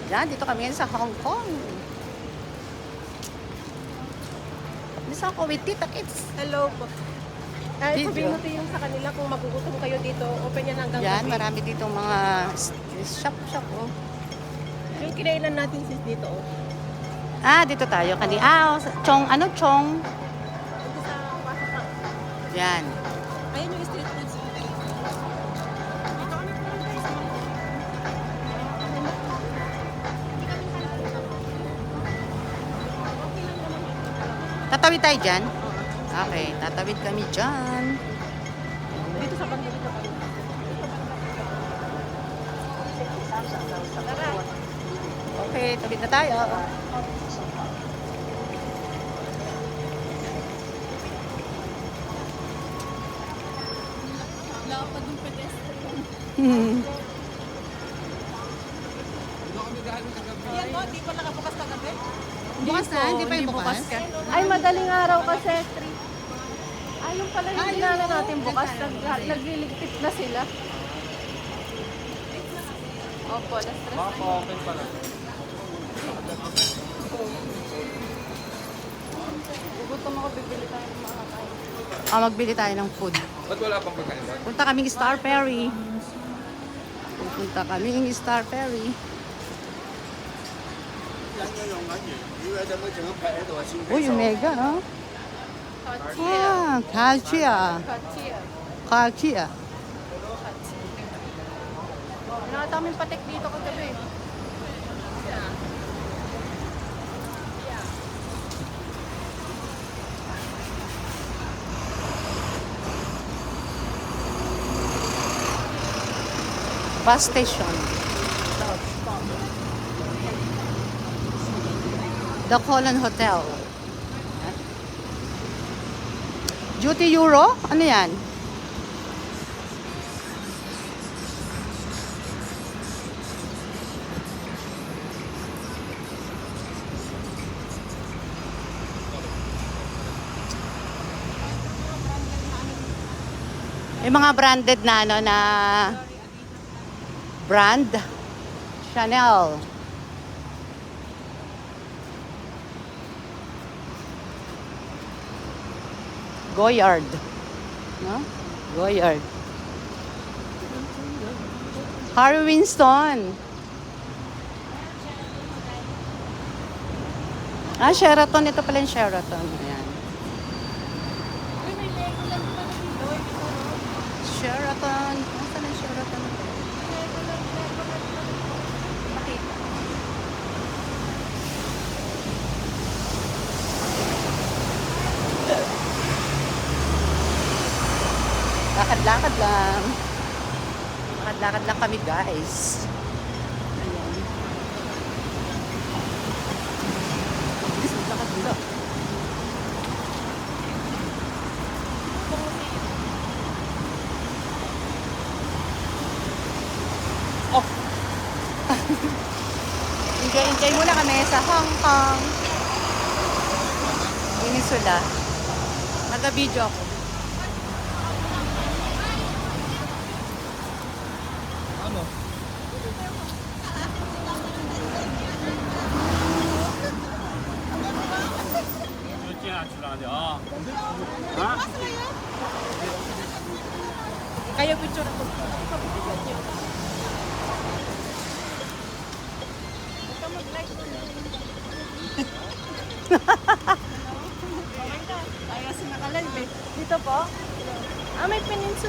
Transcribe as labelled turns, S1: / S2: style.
S1: Yan, dito kami sa Hong Kong. Bisa ko with Tita Kids.
S2: Hello po. Ay,
S1: Video.
S2: sabihin mo yung sa kanila kung magugutom kayo dito, open yan hanggang
S1: Yan,
S2: gabi.
S1: marami dito mga shop oh.
S2: Yung kinailan natin sis dito, oh.
S1: Ah, dito tayo. Chong, ano, Chong?
S2: Dito sa pasok pa.
S1: Yan.
S2: Ayan yung street food.
S1: Tatawid tayo dyan? Okay, tatawid kami dyan.
S2: Dito sa banda dito. Tara.
S1: Okay, tawid na tayo.
S2: Lapad yung pedestrian. Yan po, di pa nakabukas kagabi.
S1: Bukas na? Hindi pa yung bukas?
S2: Ay, madaling araw kasi. Ay, yung pala yung ginala natin bukas. Nagliligpit na sila. Opo, na-stress na.
S3: open pala.
S2: Gugutom ako, bibili tayo ng mga kain.
S1: Magbili tayo ng food.
S3: Ba't wala pang pagkain doon?
S1: Punta kaming Star Ferry. Pupunta kaming Star Ferry. Uy, yung mega, no? Ah, Kachia.
S2: Kachia.
S1: Kachia.
S2: Nakata kaming patek dito kagabi.
S1: Bus station. The Colon Hotel. Duty Euro? Ano yan? Yung mga branded na ano na brand Chanel. Goyard. No? Goyard. Harry Winston. Ah, Sheraton. Ito pala yung Sheraton. Ayan. Sheraton. Nasaan ang Sheraton? Lakad-lakad lang. Lakad-lakad lang kami, guys. Ayan. Bilis, lakad lang. Oh! Enjoy muna kami sa Hong Kong. Peninsula. Nag-video ako.
S3: Ano?
S2: Kaya picture ako. Ito mag-like mo. Okay na. Ayaw sinakalive eh. Dito po? Ah, may